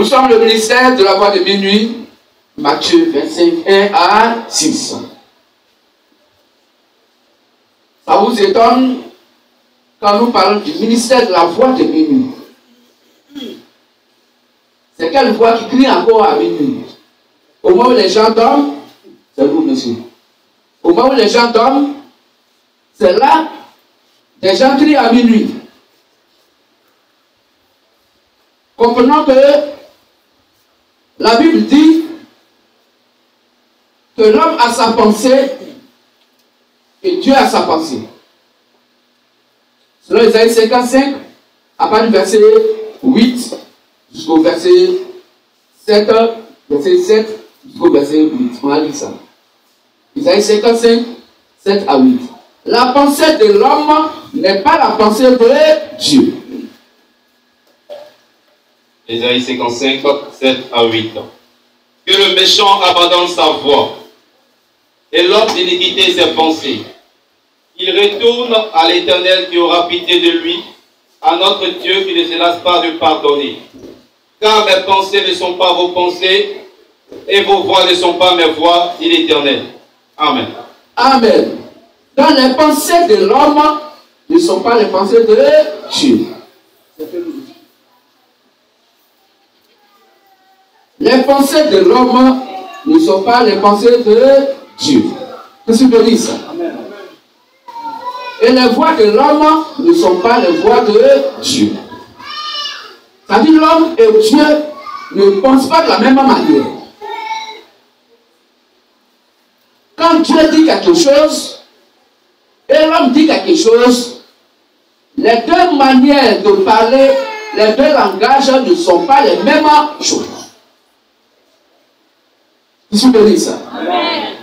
Nous sommes le ministère de la voix de minuit, Matthieu 25, 1 à 6. Ça vous étonne quand nous parlons du ministère de la voix de minuit? C'est quelle voix qui crie encore à minuit? Au moment où les gens dorment, c'est vous, monsieur. Au moment où les gens dorment, c'est là, des gens crient à minuit. Comprenons que la Bible dit que l'homme a sa pensée et Dieu a sa pensée. Selon Isaïe 55, à partir du verset 8 jusqu'au verset 7, jusqu'au verset 8. On a dit ça. Isaïe 55, 7 à 8. La pensée de l'homme n'est pas la pensée de Dieu. Isaïe 55, 7 à 8. Que le méchant abandonne sa voie et l'homme d'iniquité ses pensées. Il retourne à l'Éternel qui aura pitié de lui, à notre Dieu qui ne se lasse pas de pardonner. Car mes pensées ne sont pas vos pensées et vos voies ne sont pas mes voies, dit l'Éternel. Amen. Amen. Donc les pensées de l'homme ne sont pas les pensées de Dieu. Les pensées de l'homme ne sont pas les pensées de Dieu. Qu'est-ce que je dis ça? Amen. Et les voies de l'homme ne sont pas les voies de Dieu. C'est-à-dire l'homme et Dieu ne pensent pas de la même manière. Quand Dieu dit quelque chose et l'homme dit quelque chose, les deux manières de parler, les deux langages ne sont pas les mêmes choses. Qu'est-ce que je dis ça? Amen.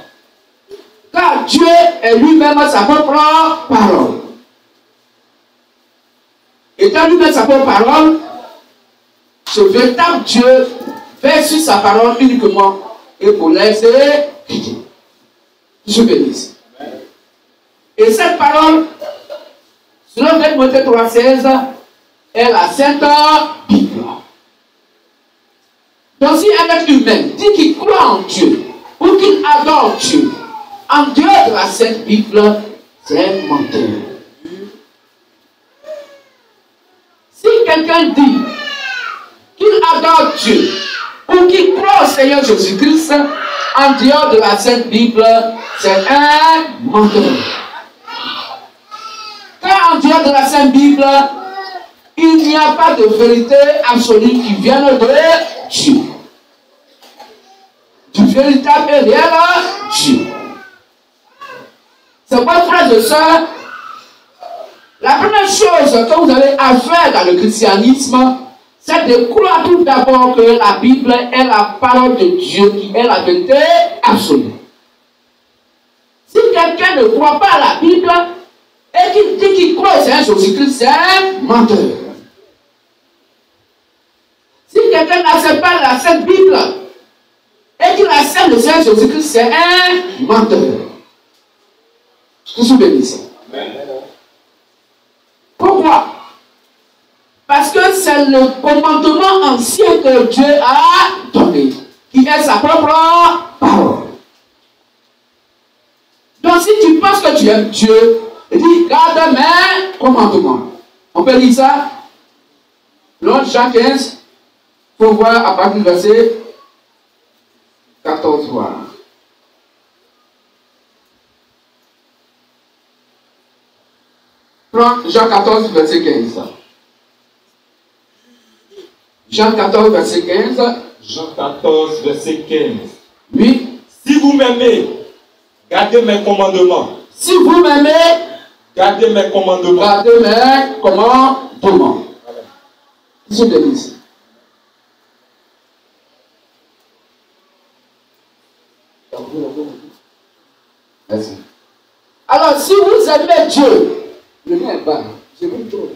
Car Dieu est lui-même sa propre parole. Étant lui-même sa propre parole, ce véritable Dieu fait sur sa parole uniquement et pour l'exécuter. Je bénisse. Et cette parole, selon 2 Timothée 3,16, est la Sainte Bible. Donc si un être humain dit qu'il croit en Dieu ou qu'il adore Dieu, en dehors de la Sainte Bible, c'est un menteur. Si quelqu'un dit qu'il adore Dieu ou qu'il croit au Seigneur Jésus-Christ, en dehors de la Sainte Bible, c'est un menteur. Car en dehors de la Sainte Bible, il n'y a pas de vérité absolue qui vienne de Dieu. Du véritable et réel Dieu. C'est quoi, frères et sœurs? La première chose que vous avez à faire dans le christianisme, c'est de croire tout d'abord que la Bible est la parole de Dieu qui est la vérité absolue. Si quelqu'un ne croit pas à la Bible et qu'il dit qu'il croit au Seigneur Jésus-Christ, c'est un menteur. Si quelqu'un n'accepte pas la Sainte Bible et qu'il accepte le Seigneur Jésus-Christ, c'est un menteur. Je suis béni ça. Pourquoi? Parce que c'est le commandement ancien que Dieu a donné, qui est sa propre parole. Donc si tu penses que tu aimes Dieu, dis, garde mes commandements. On peut lire ça? Dans Jean 15, il faut voir à partir du verset 14. Voilà. Prends Jean 14, verset 15. Jean 14, verset 15. Jean 14, verset 15. Oui. Si vous m'aimez, gardez mes commandements. Si vous m'aimez, gardez mes commandements. Gardez mes commandements. Je bénis. Merci. Alors, si vous aimez Dieu, ne m'aimez pas. Je vous trouve.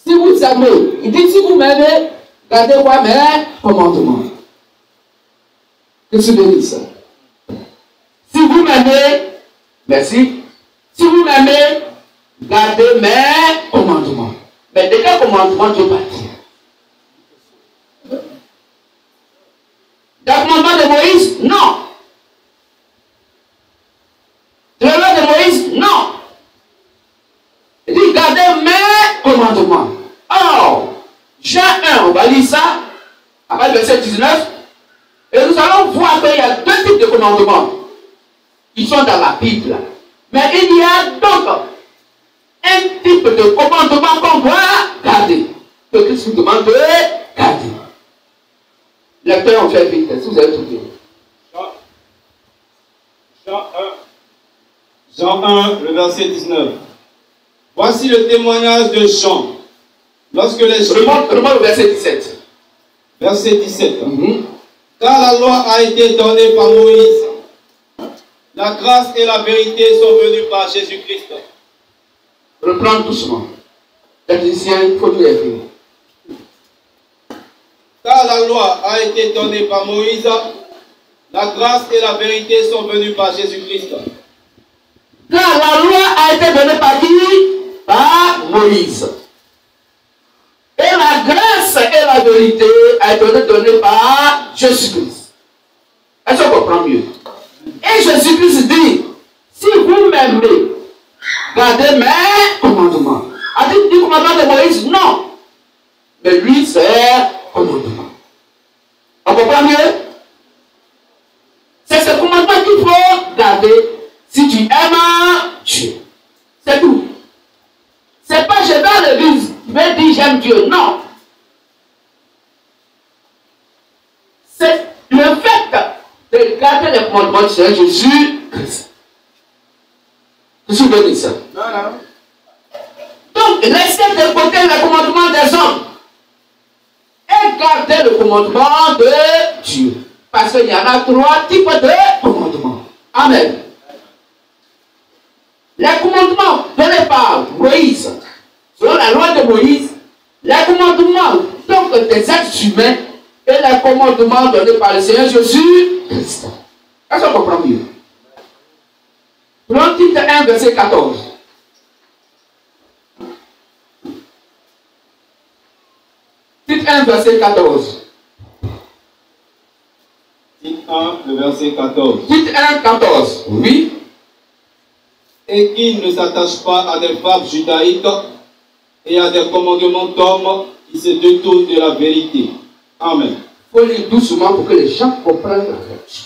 Si vous aimez, il dit si vous m'aimez, gardez-moi mes commandements. Que je bénisse. Si vous m'aimez, merci. Si vous m'aimez, gardez mes commandements. Mais de quel commandement Dieu parle? Des commandements de Moïse? Non. De la loi de Moïse? Non. Il dit, gardez mes commandements. Or, Jean 1, on va lire ça, après le verset 19, et nous allons voir qu'il y a deux types de commandements qui sont dans la Bible. Mais il y a donc un type de commandement qu'on doit garder. Que Christ nous demande de garder. Lecteur, on fait vite, si vous avez trouvé. Jean 1, le verset 19. Voici le témoignage de Jean. Lorsque les Juifs... Remonte le verset 17. Verset 17. Car la loi a été donnée par Moïse. La grâce et la vérité sont venues par Jésus-Christ. Reprends doucement. Les musiciens, il faut tout écrire. Car la loi a été donnée par Moïse. La grâce et la vérité sont venues par Jésus-Christ. Car la loi a été donnée par qui? Par Moïse. Et la grâce et la vérité a été donnée par Jésus-Christ. Est-ce qu'on comprend mieux? Et Jésus-Christ dit, si vous m'aimez, gardez mes commandements. A-t-il dit commandement de Moïse? Non. Mais lui, c'est commandement. On comprend mieux? C'est ce commandement qu'il faut garder si tu aimes Dieu. C'est tout. C'est pas je vais à l'église, je vais dire j'aime Dieu. Non. C'est le fait de garder les commandements de Jésus-Christ. Je suis venu ça. Non. Donc, laissez de côté le commandement des hommes et gardez le commandement de Dieu. Parce qu'il y en a trois types de commandements. Amen. Les commandements donnés par Moïse, selon la loi de Moïse, les commandements donc des êtres humains et les commandements donnés par le Seigneur Jésus-Christ. Est-ce qu'on comprend mieux? Prenons titre 1, verset 14. Titre 1, verset 14. Titre 1, le verset 14. Titre 1, 14. Oui. Et qu'il ne s'attache pas à des fables judaïques et à des commandements d'hommes qui se détournent de la vérité. Amen. Il faut lire doucement pour que les gens comprennent la lecture.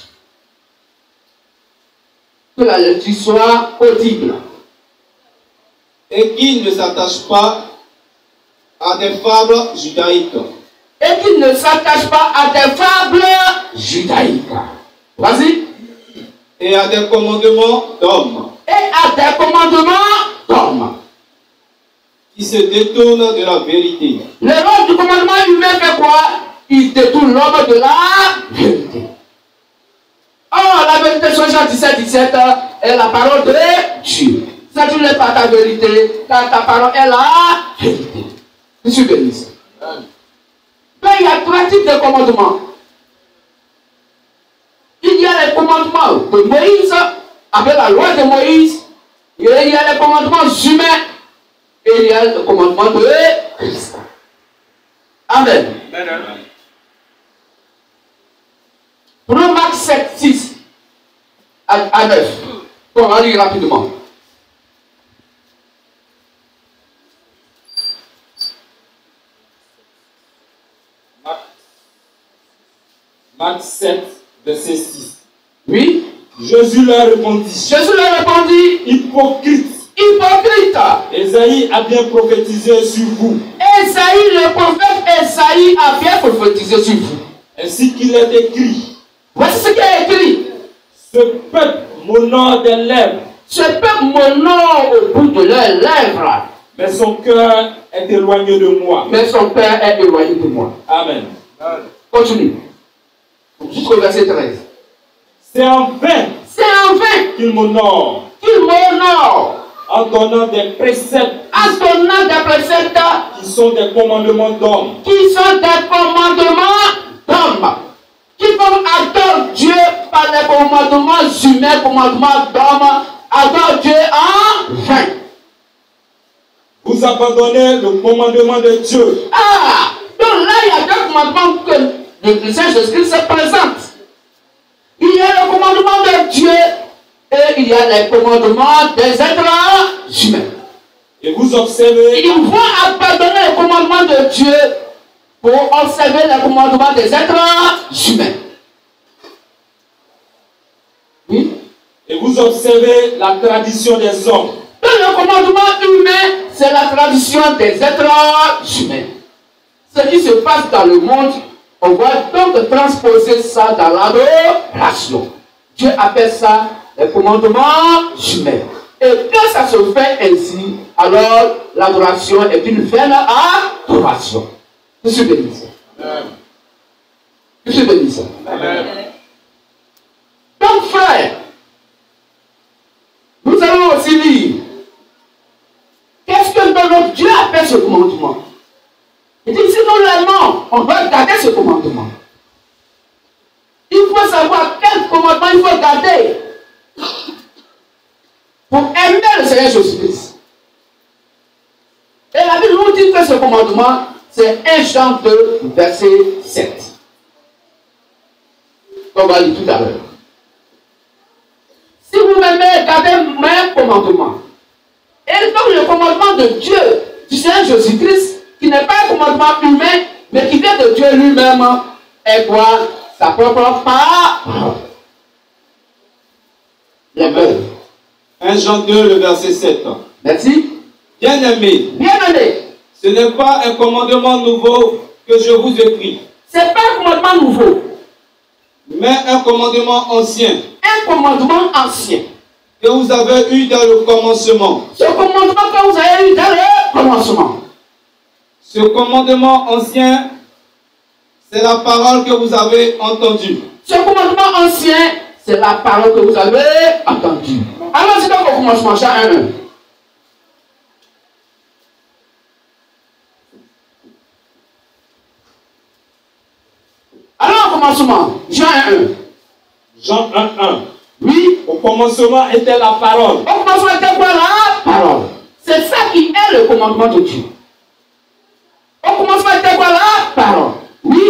Que la lecture soit audible. Et qu'il ne s'attache pas à des fables judaïques. Et qu'il ne s'attache pas à des fables judaïques. Vas-y. Et à des commandements d'hommes. Et à des commandements d'hommes. Qui se détournent de la vérité. Le rôle du commandement humain fait quoi? Il détourne l'homme de la vérité. Or, la vérité, sur Jean 17, 17, est la parole de Dieu. Si tu n'es pas ta vérité, car ta parole est la vérité. Je suis béni. Donc, il y a trois types de commandements. Il y a les commandements de Moïse, avec la loi de Moïse, et il y a les commandements humains, et il y a le commandement de Christ. Amen. Prenons Marc 7, 6 à 9. On va lire rapidement. Marc 7, verset 6. Oui. Jésus leur répondit. Jésus leur répondit, Hypocrite. hypocrite. Ésaïe a bien prophétisé sur vous. Esaïe, le prophète Esaïe a bien prophétisé sur vous. Ainsi qu'il est écrit. Voici ce qui est écrit. Ce peuple m'honore des lèvres. Ce peuple m'honore au bout de leurs lèvres. Mais son cœur est éloigné de moi. Mais son père est éloigné de moi. Amen. Continue. Jusqu'au verset 13. C'est en vain C'est en vain qu'il m'honore. qu'il m'honore En donnant des préceptes en donnant des préceptes qui sont des commandements d'hommes. qui sont des commandements d'hommes. Qui vont adorer Dieu par les commandements humains, commandements d'hommes, adore Dieu en vain. Vous abandonnez le commandement de Dieu. Ah! Donc là, il y a deux commandements que le Seigneur Jésus-Christ se présente. a le commandement de Dieu et il y a les commandements des êtres humains. Et vous observez, Ils vont abandonner le commandement de Dieu pour observer les commandements des êtres humains. Oui. et vous observez la tradition des hommes. Donc le commandement humain, c'est la tradition des êtres humains. Ce qui se passe dans le monde, on va donc transposer ça dans l'adoration. Dieu appelle ça les commandements humains. Et quand ça se fait ainsi, alors l'adoration est une vaine adoration. Je suis béni. Je suis béni. Donc frère, nous allons aussi lire. Qu'est-ce que notre Dieu appelle ce commandement? Il dit, si nous l'aimons, on doit garder ce commandement. Il faut savoir quel commandement il faut garder pour aimer le Seigneur Jésus-Christ. Et la Bible nous dit que ce commandement, c'est 1 Jean 2, verset 7. On va lire tout à l'heure. Si vous m'aimez, gardez mes commandements. Et donc le commandement de Dieu, du Seigneur Jésus-Christ, qui n'est pas un commandement humain, mais qui vient de Dieu lui-même, est quoi? Sa propre parole. Les mots. 1 Jean 2, le verset 7. Merci. Bien-aimés, Bien-aimé, ce n'est pas un commandement nouveau que je vous écris, ce n'est pas un commandement nouveau, mais un commandement ancien un commandement ancien. que vous avez eu dans le commencement. Ce commandement que vous avez eu dans le commencement. Ce commandement ancien, c'est la parole que vous avez entendue. Ce commandement ancien, c'est la parole que vous avez entendue. Alors, c'est donc au commencement, Jean 1. Alors, au commencement, Jean 1. Jean 1, 1. Oui. Au commencement était la parole. Au commencement était quoi la parole? C'est ça qui est le commandement de Dieu. Au commencement était quoi la parole? Oui.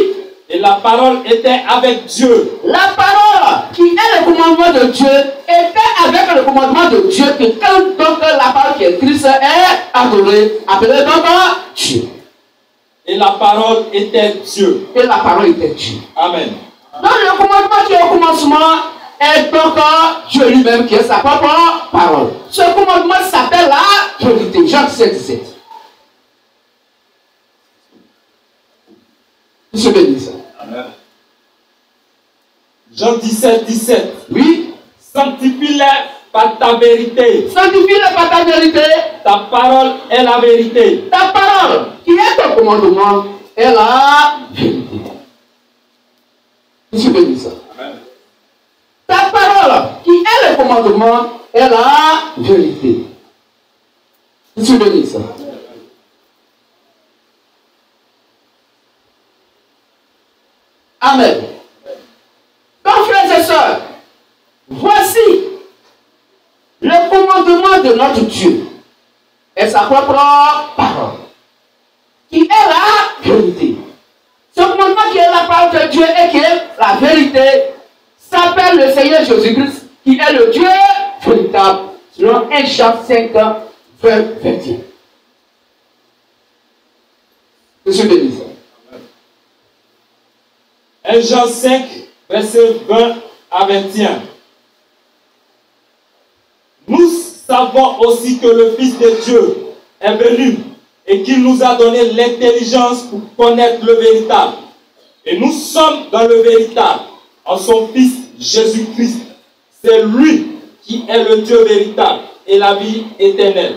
Et la parole était avec Dieu. La parole qui est le commandement de Dieu était avec le commandement de Dieu que quand donc la parole qui est Christ est adorée, appelée donc Dieu. Et la parole était Dieu. Et la parole était Dieu. Amen. Donc le commandement qui est au commencement est donc Dieu lui-même qui est sa propre parole. Ce commandement s'appelle la vérité. Jean 17, 17. Je bénis ça. Amen. Jean 17, 17. Oui. Sanctifie-les par ta vérité. Sanctifie-les par ta vérité. Ta parole est la vérité. Ta parole, qui est ton commandement, est la vérité. Je suis béni ça. Amen. Ta parole, qui est le commandement, est la vérité. Je suis béni ça. Amen. Donc, frères et sœurs, voici le commandement de notre Dieu et sa propre parole, qui est la vérité. Ce commandement qui est la parole de Dieu et qui est la vérité s'appelle le Seigneur Jésus-Christ, qui est le Dieu véritable, selon 1 Jean 5, verset 21. Je suis béni. 1 Jean 5, verset 20 à 21. Nous savons aussi que le Fils de Dieu est venu et qu'il nous a donné l'intelligence pour connaître le véritable. Et nous sommes dans le véritable, en son Fils Jésus-Christ. C'est lui qui est le Dieu véritable et la vie éternelle.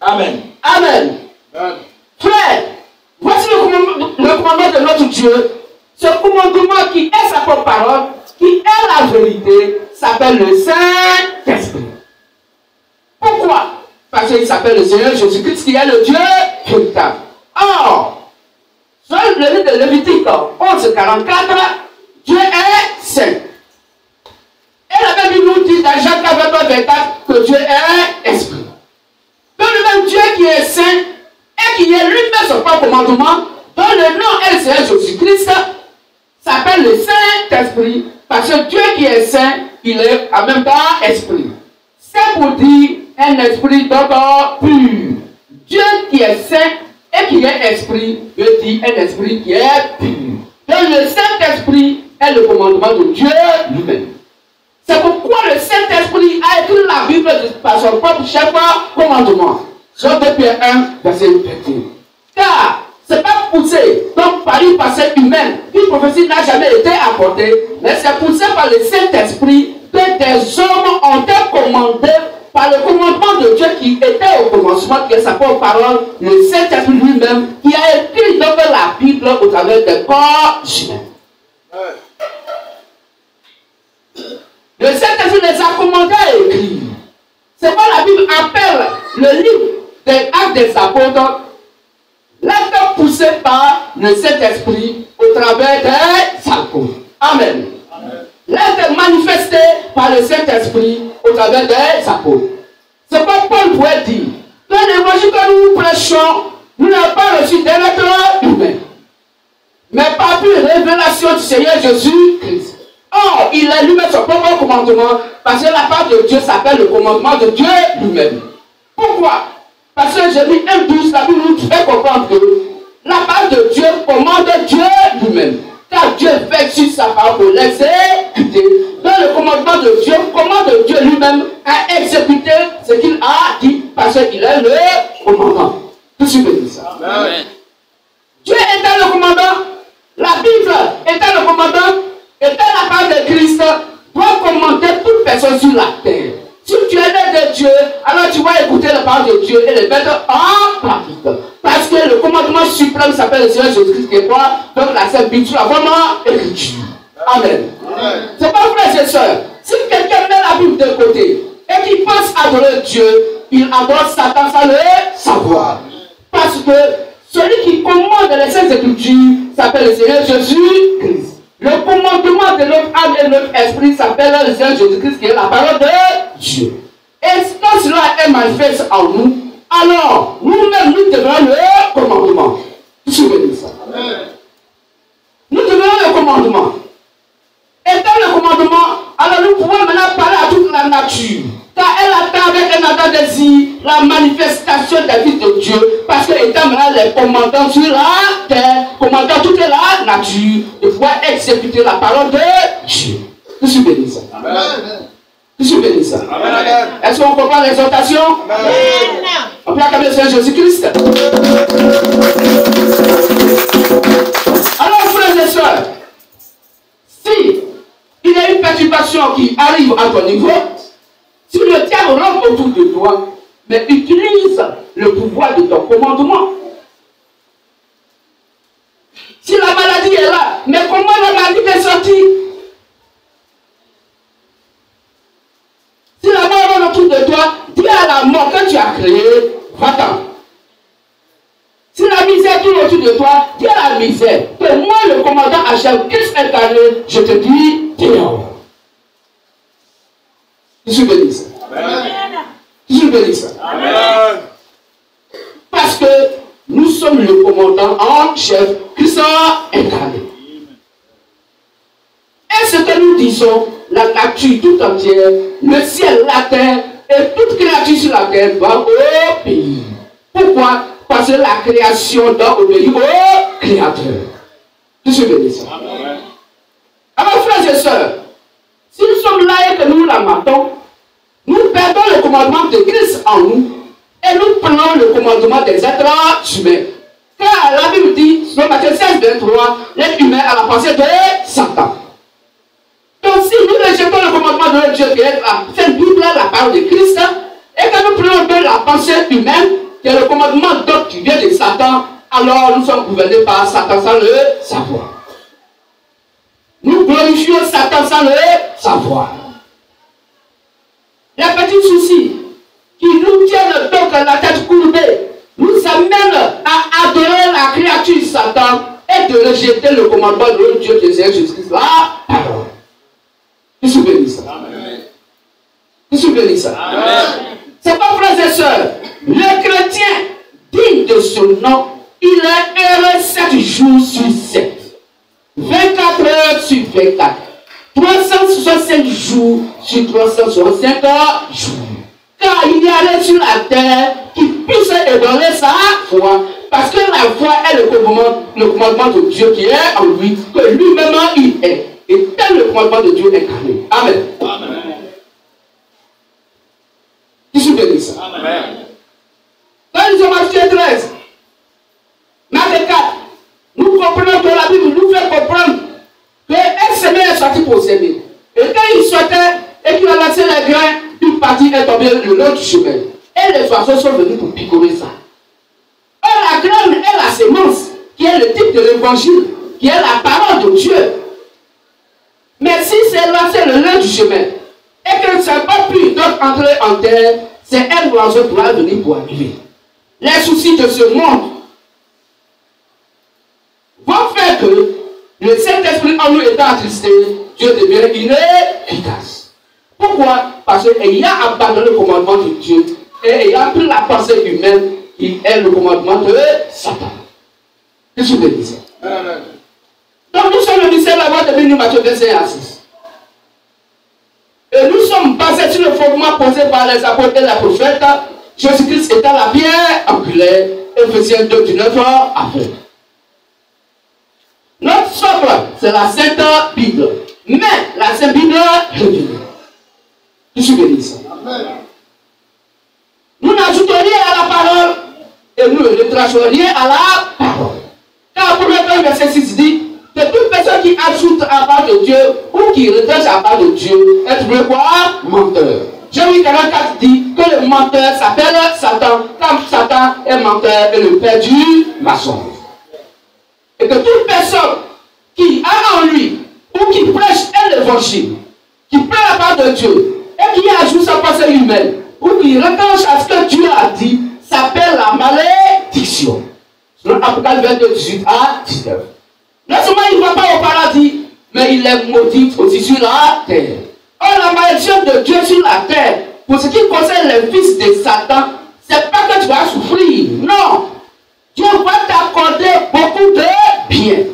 Amen. Amen. Amen. Frère, voici le commandement de notre Dieu. Ce commandement qui est sa propre parole, qui est la vérité, s'appelle le Saint-Esprit. Pourquoi? Parce qu'il s'appelle le Seigneur Jésus-Christ qui est le Dieu véritable. Or, sur le livre de Lévitique 11:44, Dieu est saint. Et la Bible nous dit dans Jean 4:24 que Dieu est esprit. Donc le même Dieu qui est saint et qui est lui-même son propre commandement, dont le nom est le Seigneur Jésus-Christ, s'appelle le Saint-Esprit, Parce que Dieu qui est saint, il est en même temps esprit. C'est pour dire un esprit d'ordre pur. Dieu qui est saint et qui est esprit veut dire un esprit qui est pur. Donc le Saint-Esprit est le commandement de Dieu lui-même. C'est pourquoi le Saint-Esprit a écrit la Bible par son propre chef commandement. Jean 2 Pierre 1, verset 21. Car c'est pas poussé donc par une pensée humaine qu'une prophétie n'a jamais été apportée, mais c'est poussé par le Saint-Esprit que des hommes ont été commandés par le commandement de Dieu qui était au commencement, qui est sa propre parole, le Saint-Esprit lui-même, qui a écrit donc la Bible au travers des corps humains. Le Saint-Esprit les a commandés à écrire. C'est quoi la Bible appelle le livre des Actes des Apôtres, l'acte poussé par le Saint-Esprit au travers des apôtres. Amen. L'acte manifesté par le Saint-Esprit au travers des apôtres. C'est quoi Paul pourrait dire. Dans l'évangile que nous prêchons, nous n'avons pas reçu des lettres humaines, mais par une révélation du Seigneur Jésus-Christ. Or, il a lui-même son propre commandement, parce que la part de Dieu s'appelle le commandement de Dieu lui-même. Pourquoi? Parce que Jérémie 1:12, la Bible nous fait comprendre que la part de Dieu commande Dieu lui-même. Car Dieu fait sur sa part pour l'exécuter. Dans le commandement de Dieu, commande Dieu lui-même à exécuter ce qu'il a dit, parce qu'il est le commandant. Tout ce que dit ça. Amen. Dieu étant le commandant, la Bible étant le commandant, étant la part de Christ, doit commander toute personne sur la terre. Si tu es né de Dieu, alors tu vas écouter la parole de Dieu et les mettre en pratique. Parce que le commandement suprême s'appelle le Seigneur Jésus-Christ qui est quoi? Donc la Sainte Bible, tu la vraiment écriture. Amen. C'est pas vrai, c'est soeur. Si quelqu'un met la Bible de côté et qu'il pense adorer Dieu, il adore Satan sans le savoir. Parce que celui qui commande les Saintes Écritures s'appelle le Seigneur Jésus-Christ. Le commandement de notre âme et de notre esprit s'appelle le Seigneur Jésus-Christ qui est la parole de Dieu. Et quand cela est manifeste en nous, alors nous-mêmes nous devenons le commandement. Vous souvenez de ça? Nous devenons le commandement. Étant le commandement, alors nous pouvons maintenant parler à toute la nature. Car elle attend avec un ardent désir la manifestation des fils de Dieu. Parce qu'étant maintenant les commandants sur la terre, commandant toute la nature, de pouvoir exécuter la parole de Dieu. Vous souvenez de ça? Vous souvenez de ça? Est-ce qu'on comprend l'exhortation? On peut acclamer le Seigneur Jésus-Christ. Alors, frères et sœurs, si il y a une perturbation qui arrive à ton niveau, si le diable rentre autour de toi, mais utilise le pouvoir de ton commandement. Si la maladie est là, mais comment la maladie est sortie? Si la mort rentre autour de toi, dis à la mort que tu as créée, va-t'en. Si la misère tourne autour de toi, dis à la misère que moi, le commandant Hachem, Christ incarné, je te dis, dehors. Je suis béni ça. Je suis béni ça. Amen. Parce que nous sommes le commandant en chef, Christ incarné. Et ce que nous disons, la nature tout entière, le ciel, la terre et toute créature sur la terre doit obéir. Pourquoi? Parce que la création doit obéir au Créateur. Je suis béni ça. Amen. Alors frères et sœurs, si nous sommes là et que nous la matons, nous perdons le commandement de Christ en nous et nous prenons le commandement des êtres humains. Car la Bible dit, dans Matthieu 16, 23, l'être humain a la pensée de Satan. Donc si nous rejetons le commandement de notre Dieu qui est cette Bible, la parole de Christ, et que nous prenons de la pensée humaine, qui est le commandement d'autre qui vient de Satan, alors nous sommes gouvernés par Satan sans le savoir. Nous glorifions Satan sans le savoir. Les petits soucis qui nous tiennent donc la tête courbée nous amènent à adorer la créature Satan et de rejeter le commandement de notre Dieu qui est Jésus-Christ. La parole. Je suis béni ça. Je suis béni ça. C'est pas frères et sœurs. Le chrétien digne de ce nom, il est heureux 7 jours sur 7. 24 heures sur 24. 365 jours sur 365 jours. Car il n'y a rien sur la terre qui puisse ébranler sa foi. Parce que la foi est le commandement de Dieu qui est en lui, que lui-même il est. Et tel le commandement de Dieu incarné. Amen. Amen. Qui se bénit ça? Amen. Dans les Matthieu 13, Matthieu 4, nous comprenons que la Bible nous fait comprendre qu'un semé est sorti pour s'aimer. Et quand il sortait et qu'il a lancé les grains, une partie est tombée le long du chemin. Et les oiseaux sont venus pour picorer ça. Et la graine est la sémence, qui est le type de l'évangile, qui est la parole de Dieu. Mais si c'est lancé le long du chemin, et que ne soit pas pu donc entrer en terre, c'est un oiseau qui va venir pour arriver. Les soucis de ce monde vont faire que le Saint-Esprit en nous étant attristé, Dieu devient inefficace. Pourquoi? Parce qu'il a abandonné le commandement de Dieu et il a pris la pensée humaine qui est le commandement de Satan. Qu'est-ce que vous dites? Donc nous sommes le mystère de la voix de Béni Matthieu 25 à 6. Et nous sommes basés sur le fondement posé par les apôtres et les prophètes. Jésus-Christ étant la pierre angulaire, Éphésiens 2 du 9 à 20. Notre socle, c'est la Sainte Bible. Mais la Sainte Bible est révélée. Je suis béni ça. Nous n'ajoutons rien à la parole et nous ne retrachons rien à la parole. Car pour le verset 6 dit que toute personne qui ajoute à part de Dieu ou qui retrache à part de Dieu est trouvé quoi? Menteur. Jérémie 44 dit que le menteur s'appelle Satan, comme Satan est menteur et le père du mensonge. Et que toute personne qui a en lui ou qui prêche l'évangile, qui prend la part de Dieu et qui ajoute sa pensée humaine ou qui retranche à ce que Dieu a dit, s'appelle la malédiction. Selon Apocalypse 22, 18 à 19. Non seulement il ne va pas au paradis, mais il est maudit aussi sur la terre. Or, la malédiction de Dieu sur la terre, pour ce qui concerne les fils de Satan, c'est pas que tu vas souffrir. Non. Dieu va t'accorder beaucoup de biens.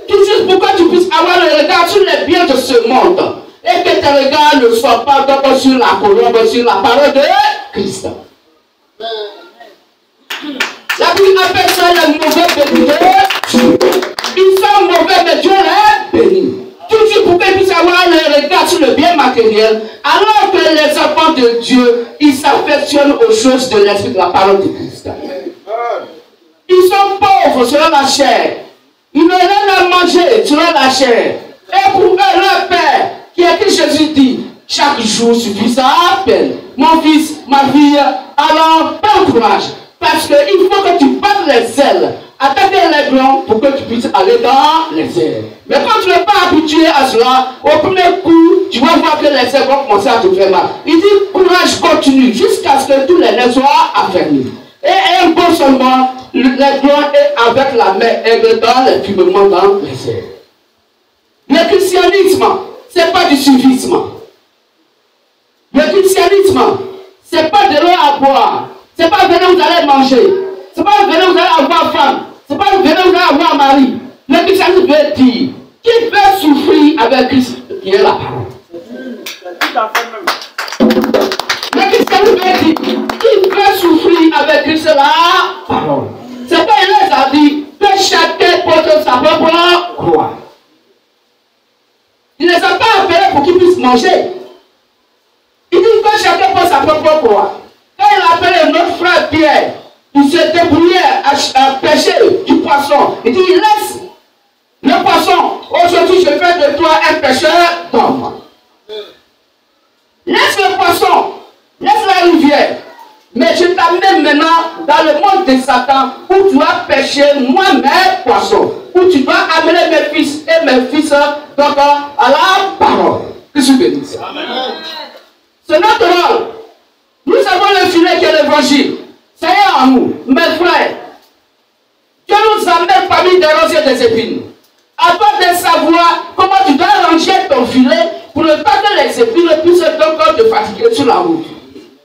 Tout juste pour que tu puisses avoir le regard sur les biens de ce monde. Et que tes regards ne soient pas donc sur la colombe, sur la parole de Christ. La Bible appelle ça les mauvais bénis de Dieu. Ils sont mauvais, mais Dieu les bénit. Tout juste pour qu'ils puissent avoir le regard sur le bien matériel, alors que les enfants de Dieu, ils s'affectionnent aux choses de l'esprit, de la parole de Christ. Ils sont pauvres selon la chair. Ils n'ont rien à manger selon la chair. Et pour eux, leur Père, qui a écrit Jésus dit, chaque jour suffit sa peine. Mon fils, ma fille, alors prends courage. Parce qu'il faut que tu battes les ailes, attaquer les glands pour que tu puisses aller dans les airs. Mais quand tu n'es pas habitué à cela, au premier coup, tu vas voir que les ailes vont commencer à te faire mal. Il dit, courage continue jusqu'à ce que tous les nez soient affermis. Et un bon seulement, les glands est avec la main aigle dans les firmements dans les airs. Le christianisme, ce n'est pas du suivisme. Le christianisme, ce n'est pas de l'eau à boire. Ce n'est pas venez vous allez manger. Ce n'est pas venez vous allez avoir femme. Ce n'est pas venez vous allez avoir mari. Le christianisme veut dire qui veut souffrir avec Christ, qui est la parole. Le christianisme veut dire qui veut souffrir avec Christ, la parole. C'est pas il les a dit que chacun porte sa propre croix. Il ne les a pas appelés pour qu'ils puissent manger. Il dit que chacun porte sa propre croix. Quand il appelle notre frère Pierre, il se débrouillait à pêcher du poisson. Il dit, laisse le poisson. Aujourd'hui, je fais de toi un pêcheur d'hommes. Laisse le poisson. Laisse la rivière. Mais je t'amène maintenant dans le monde de Satan où tu vas pêcher moi mes poissons. Où tu dois amener mes fils et mes fils donc, à la parole. Que je bénisse. C'est notre rôle. Nous avons le filet qui est l'évangile. Ça y est en nous, mes frères. Dieu nous amène parmi des roses et des épines. Avant de savoir comment tu dois ranger ton filet pour ne pas que les épines puissent donc te fatiguer sur la route.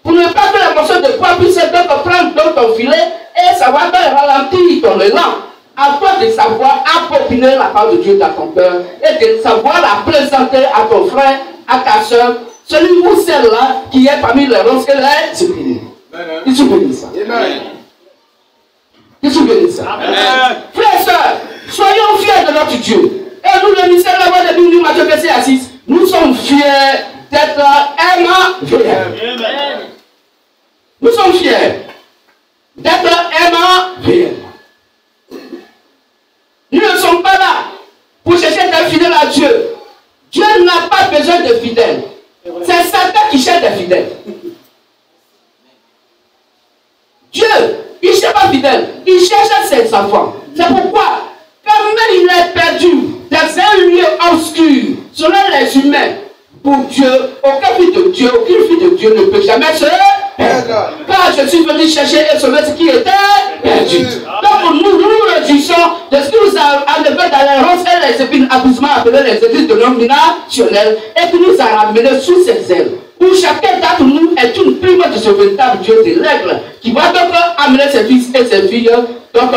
Pour ne pas que les morceaux de poids puissent donc prendre dans ton filet et ça va te ralentir ton élan. à toi de savoir approprier la parole de Dieu dans ton cœur et de savoir la présenter à ton frère, à ta soeur, celui ou celle-là qui est parmi les ronces et les supprimés. Ils sont bénis ça. Ils sont bénis ça. Frères et sœurs, soyons fiers de notre Dieu. Et nous, le ministère de la voix de Bible, Matthieu verset 6, nous sommes fiers d'être aimants. Nous sommes fiers d'être aimants. Nous ne sommes pas là pour chercher d'être fidèles à Dieu. Dieu n'a pas besoin de fidèles. C'est Satan qui cherche des fidèles. Dieu, il ne cherche pas fidèle. Il cherche ses enfants. C'est pourquoi, quand même il est perdu dans un lieu obscur, selon les humains, pour Dieu, aucun fils de Dieu, aucune fille de Dieu ne peut jamais se perdre. Car je suis venu chercher et sauver ce qui était perdu. Donc nous nous réjouissons de ce qui nous a enlevé dans les ronces et les épines abusement appelés les églises de nominationnelles et qui nous a ramenés sous ses ailes. Où chacun d'entre nous est une prime de ce véritable Dieu de l'aigle qui va donc amener ses fils et ses filles donc,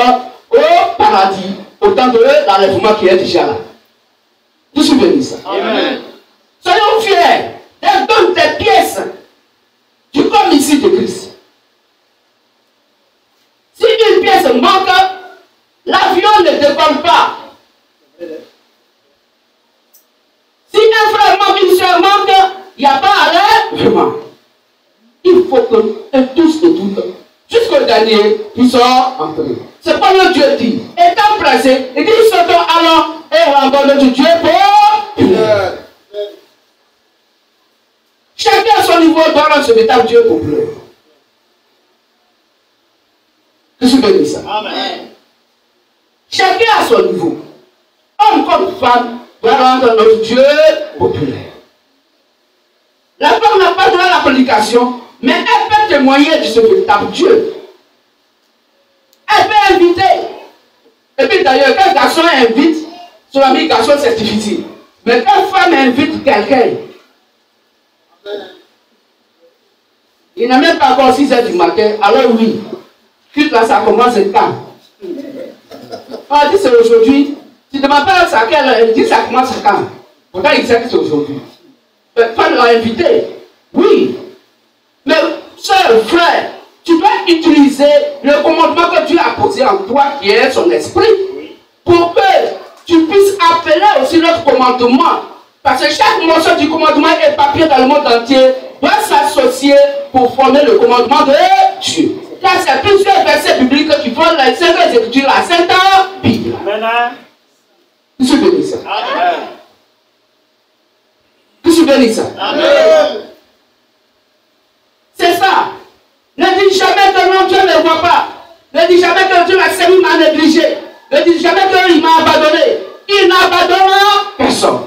au paradis, autant de l'enlèvement qui est déjà là. Vous souvenez ça? Amen. Soyons fiers d'être donc des pièces du corps ici de Christ. Si une pièce manque, l'avion ne décolle pas. Si un frère manque, une soeur manque, il n'y a pas à l'air, vraiment. Il faut que tous et toutes, jusqu'au dernier, puissent entrer. C'est pas le Dieu dit. Étant pressé, il dit sortons, allons et rendons notre Dieu pour chacun à son niveau doit rendre ce véritable Dieu populaire. Je suis béni ça. Amen. Chacun à son niveau, homme comme femme, doit rendre notre Dieu populaire. La femme n'a pas droit à la prédication, mais elle peut témoigner de ce véritable Dieu. Elle peut inviter. Et puis d'ailleurs, quand un garçon invite, son ami garçon c'est difficile. Mais quand femme invite quelqu'un, il n'a même pas encore 6 heures du matin, alors oui, puis là ça commence quand. On dit c'est aujourd'hui, tu ne demandes pas à quelle heure, il dit ça commence quand. Pourtant il sait que c'est aujourd'hui. Femme l'a invité, oui. Mais soeur, frère, tu dois utiliser le commandement que Dieu a posé en toi, qui est son esprit, pour que tu puisses appeler aussi notre commandement. Parce que chaque morceau du commandement éparpillé dans le monde entier doit s'associer pour former le commandement de Dieu. Car c'est plusieurs versets bibliques qui font les 5 Écritures, la Sainte Bible. Je suis béni ça. Je suis béni ça. C'est ça. Ne dis jamais que non, Dieu ne voit pas. Ne dis jamais que Dieu m'a négligé. Ne dis jamais qu'il m'a abandonné. Il n'abandonnera personne.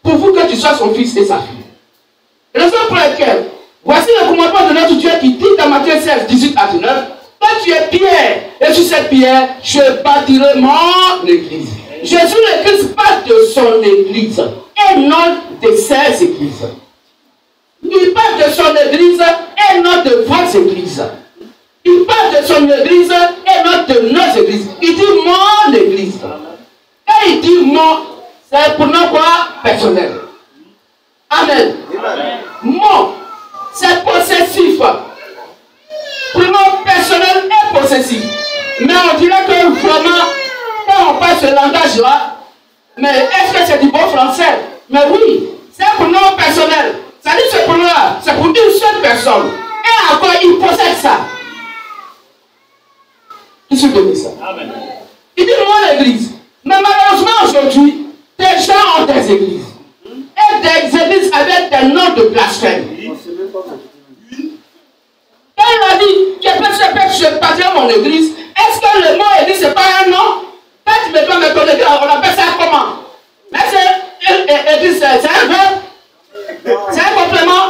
Pour vous que tu sois son fils et sa fille. Raison pour laquelle, voici le commandement de notre Dieu qui dit dans Matthieu 16, 18 à 19, toi tu es pierre, et sur cette pierre, je bâtirai mon église. Jésus le Christ parle de son église, et non de ses églises. Il parle de son église, et non de votre église. Il parle de son église, et non de nos églises. Il dit mon église. Et il dit mon, c'est pour nous quoi? Personnel. Amen. Mon, c'est possessif. Pour nous personnel et possessif. Mais on dirait que vraiment, quand on parle ce langage-là, mais est-ce que c'est du bon français? Mais oui, c'est pour nous personnel. Ça dit c'est pour nous, c'est pour une seule personne. Et encore, il possède ça. Il se donne ça. Amen. Il dit moi l'église. Mais malheureusement aujourd'hui, des gens ont des églises. Et des églises avec des noms de blasphème. Quand il a dit, je bâtirai mon église, est-ce que le mot église, ce n'est pas un nom? Quand tu me dois me connaître, on appelle ça comment? Mais c'est église, c'est un verbe? C'est un complément?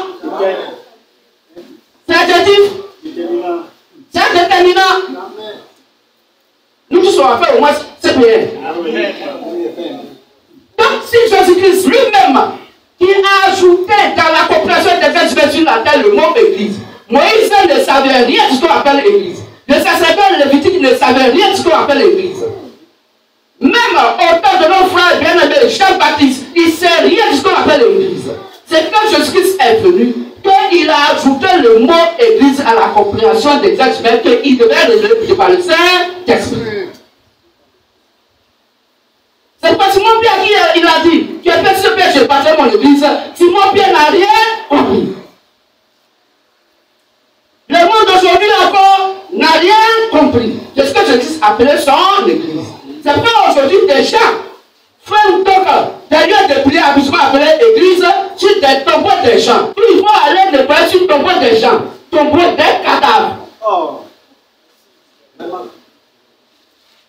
C'est un adjectif? C'est un déterminant? Nous tous on va faire au moins 7 prières. Donc si Jésus-Christ lui-même, qui a ajouté dans la compréhension des textes sur la terre le mot église, Moïse ne savait rien de ce qu'on appelle église. Les sacerdotes lévitiques ne savaient rien de ce qu'on appelle l'église. Même au temps de nos frères bien-aimés, Jean-Baptiste, il ne sait rien de ce qu'on appelle l'église. C'est quand Jésus-Christ est venu qu'il a ajouté le mot église à la compréhension des textes, mais qu'il devait révéler par le Saint-Esprit. C'est pas Simon Pierre qui il a dit, tu es persuadé, je bâtirai mon église. Simon Pierre n'a rien compris. Le monde d'aujourd'hui encore n'a rien compris de ce que Jésus appelait son église. C'est pas aujourd'hui des gens font donc des lieux de prière habituellement appelés église sur des tombeaux des gens. Ils vont aller de prière sur le tombeau des gens, tombeau des cadavres.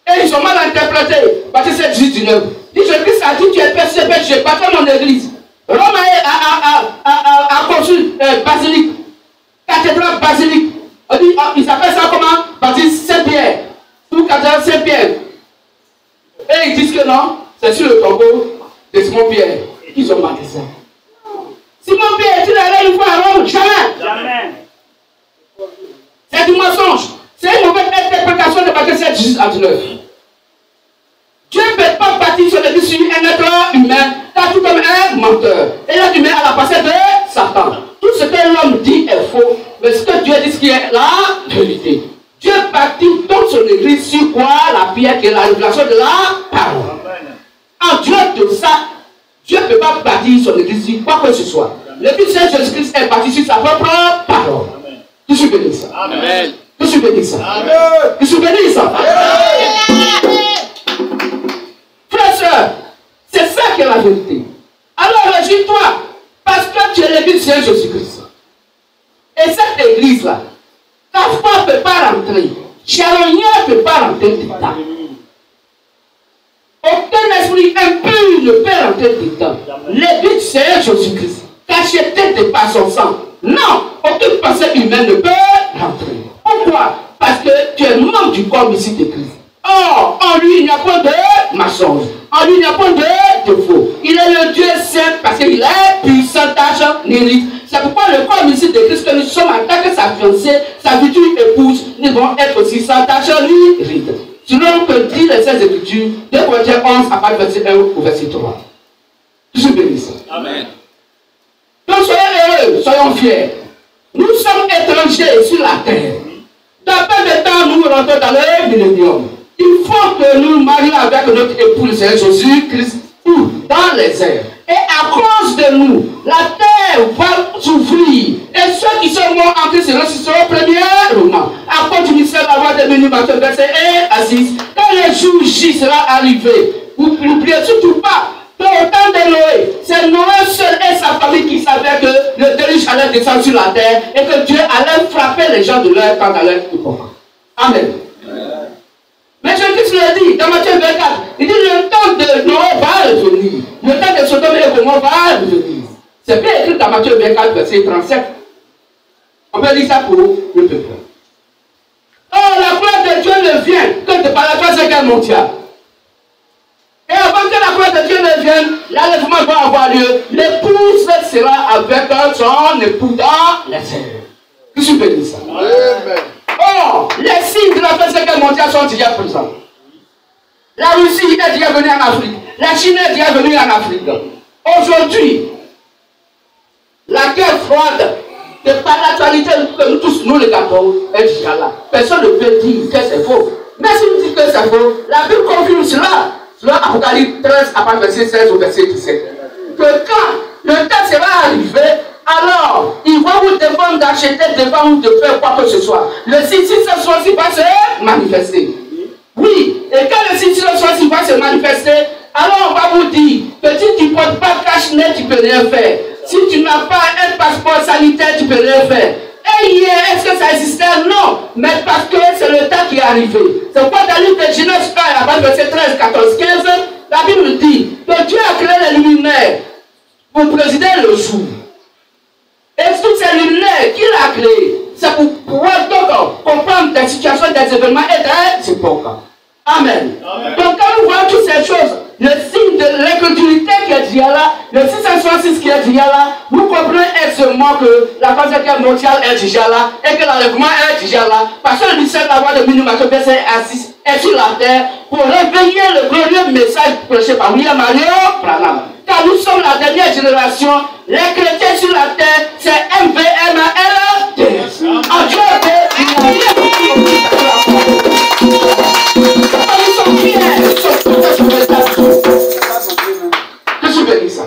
Et ils ont mal interprété. Parce que c'est 19. Jésus-Christ a dit, tu es persévéré, je bâtirai mon église. Rome a construit basilique, cathédrale basilique. Il s'appelle ça comment? Baptiste Saint-Pierre. Ou cathédrale Saint-Pierre. Et ils disent que non, c'est sur le tombeau de Simon Pierre. Ils ont marqué ça. Simon Pierre est-il allé une fois à Rome? Jamais. Jamais. C'est du mensonge. C'est une mauvaise interprétation de Matthieu 7, 18 à 19. Dieu ne peut pas bâtir son église sur un être humain, car tout comme un menteur. Et l'être humain a la passée de Satan. Tout ce que l'homme dit est faux, mais ce que Dieu dit, ce qui est la vérité. Dieu bâtit toute son église sur quoi? La pierre qui est la révélation de la parole. En Dieu de ça, Dieu ne peut pas bâtir son église sur quoi que ce soit. L'église de Jésus-Christ est bâtie sur sa propre parole. Tu suis béni ça. Amen. Tu suis béni ça. Amen. Tu suis béni ça. Frère, soeur, c'est ça qui est la vérité. Alors réjouis-toi, parce que tu es l'église de Jésus-Christ. Et cette église-là, ta foi ne peut pas rentrer. Charognard ne peut pas rentrer dedans. Aucun esprit impur ne peut rentrer dedans. L'église, c'est Jésus-Christ. Cacheté de par son sang. Non, aucune pensée humaine ne peut rentrer. Pourquoi? Parce que tu es membre du corps ici de Christ. Or, en lui, il n'y a pas de mensonge. En lui, il n'y a pas de défaut. Il est le Dieu saint parce qu'il est puissant, d'argent, n'hérite. C'est pourquoi le corps ici de Christ, que nous sommes en tant que sa fiancée, sa future épouse, nous devons être aussi sans d'argent, n'hérite. Sinon, que dit les Saintes Écritures, 2 Corinthiens 11, à partir du verset 1 au verset 3. Je suis béni ça. Amen. Donc, soyez heureux, soyons fiers. Nous sommes étrangers sur la terre. Dans peu de temps, nous rentrons dans le millénium. Il faut que nous marions avec notre époux, le Seigneur Jésus-Christ, ou dans les airs. Et à cause de nous, la terre va souffrir. Et ceux qui sont morts en Christ seront premièrement. À cause du mystère de la loi de Béni, Matthieu, verset 1 à 6. Quand le jour J sera arrivé, vous n'oubliez surtout pas que au temps de Noé, c'est Noé seul et sa famille qui savaient que le déluge allait descendre sur la terre et que Dieu allait frapper les gens de leur temps à leur époque. Amen. Mais Jésus le dit dans Matthieu 24, il dit le temps de Noé va revenir. Le temps de Sodome et Gomorrhe va revenir. C'est bien écrit dans Matthieu 24, verset 37. On peut dire ça pour le peuple. Oh, la gloire de Dieu ne vient que par la Troisième Guerre mondiale. Et avant que la gloire de Dieu ne vienne, l'enlèvement va avoir lieu. L'épouse sera avec son époux dans les airs. Je suis béni ça. Amen. Oh, les signes de la Troisième Guerre mondiale sont déjà présents. La Russie est déjà venue en Afrique. La Chine est déjà venue en Afrique. Aujourd'hui, la guerre froide, de par l'actualité que nous tous, nous les gâteaux, est déjà là. Personne ne peut dire que c'est faux. Mais si vous dites que c'est faux, la Bible confirme cela. Selon Apocalypse 13, à partir du verset 16 au verset 17. Que quand le temps sera arrivé, alors, il va vous demander d'acheter devant ou de faire quoi que ce soit. Le signe ce soir-ci va se manifester. Oui, et quand le signe ce soir-ci va se manifester, alors on va vous dire que si tu ne portes pas cache-nez, tu ne peux rien faire. Si tu n'as pas un passeport sanitaire, tu ne peux rien faire. Et hier, est-ce que ça existait? Non. Mais parce que c'est le temps qui est arrivé. C'est pourquoi dans le livre de Genèse 1, à partir verset 13, 14, 15, la Bible dit que Dieu a créé les luminaires pour présider le jour. Et toutes ces luminaires qu'il a créées, c'est pour pouvoir donc comprendre des situations, des événements et des époques. Amen. Amen. Donc quand nous voyons toutes ces choses, le signe de l'incrédulité qui est déjà là, le 666 qui est déjà là, nous comprenons aisément que la Conséquence mondiale est déjà là et que l'enlèvement est déjà là. Parce que le ministère de la voix de Minimation verset 6 est sur la terre pour réveiller le glorieux message prêché par William Marion Branham. Car nous sommes la dernière génération, les chrétiens sur la terre, c'est MVMALD. En Dieu, nous sommes fiers. Que je bénisse ça.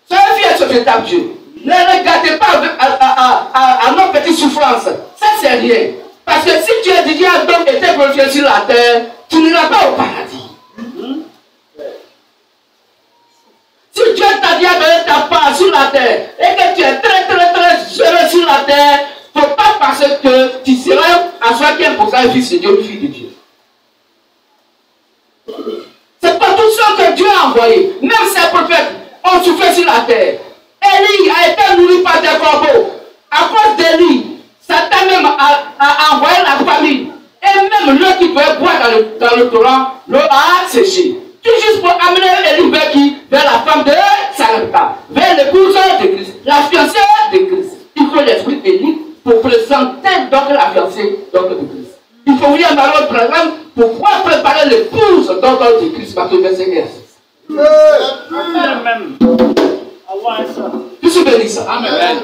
Soyez fiers de ce véritable Dieu. Ne regardez pas à nos petites souffrances. Ça, c'est rien. Parce que si tu as dit à Adam était glorifié sur la terre, tu n'iras pas au paradis. Si Dieu t'a dit à donner ta part sur la terre et que tu es très heureux sur la terre, il ne faut pas penser que tu seras à 65% un fils de Dieu, une fille de Dieu. C'est pas tout ça que Dieu a envoyé. Même ces prophètes ont souffert sur la terre. Élie a été nourri par des corbeaux. À cause d'Élie, Satan même a envoyé la famille. Et même l'eau qui pouvait boire dans le torrent, l'eau a séché. Tout juste pour amener Élie vers qui? Vers la femme de Sarepta, vers l'épouse de Christ, la fiancée de Christ. Il faut l'esprit d'Élie pour présenter donc la fiancée donc, de Christ. Il faut venir à Marion Branham pour pouvoir préparer l'épouse donc de Christ, parce que verset 1. Amen. Que tu bénis ça. Amen.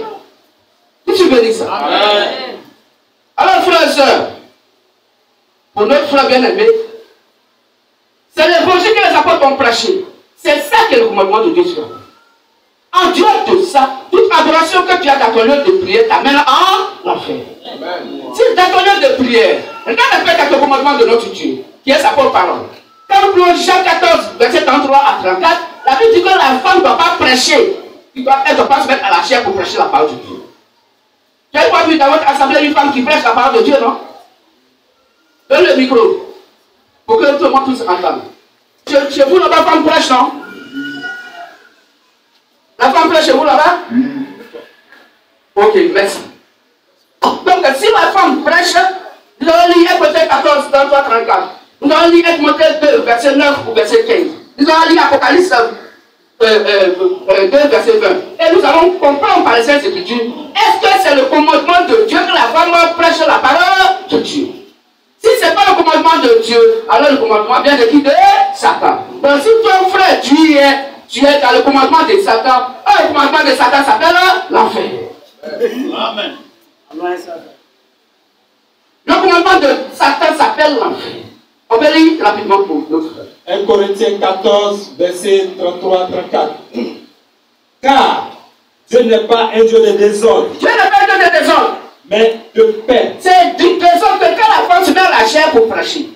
Que tu bénis ça. Amen. Alors, frères et sœurs, pour notre frère bien-aimé, c'est l'évangile que les apôtres ont prêché. C'est ça qui est le commandement de Dieu sur la terre. En dehors de ça, toute adoration que tu as dans ton lieu de prière t'amène en enfer. Si dans ton lieu de prière, regarde un peu quelques commandements de notre Dieu, qui est sa propre parole. Quand nous prenons Jean 14, verset 33 à 34, la Bible dit que la femme ne doit pas prêcher. Elle ne doit pas se mettre à la chair pour prêcher la parole de Dieu. Tu n'as pas vu dans votre assemblée une femme qui prêche la parole de Dieu, non? Donne le micro. Pour que tout le monde puisse entendre. Chez vous, là-bas, la femme prêche, non? La femme prêche chez vous, là-bas? Ok, merci. Donc, si la femme prêche, nous allons lire Ephésiens 14, 33, 34. Nous allons lire Timothée 2, verset 9 ou verset 15. Nous allons lire Apocalypse 2, verset 20. Et nous allons comprendre par les Saintes Écritures, est-ce que c'est le commandement de Dieu que la femme prêche la parole de Dieu? Si ce n'est pas le commandement de Dieu, alors le commandement vient de qui? De Satan. Donc si ton frère, tu es dans le commandement de Satan, le commandement de Satan s'appelle l'enfer. Amen. Le commandement de Satan s'appelle l'enfer. On va lire rapidement pour notre frère. 1 Corinthiens 14, verset 33-34. Car Dieu n'est pas un Dieu de désordre. Dieu n'est pas un Dieu de désordre, mais de paix. c'est du désordre que quand la femme se met à la chair pour prêcher.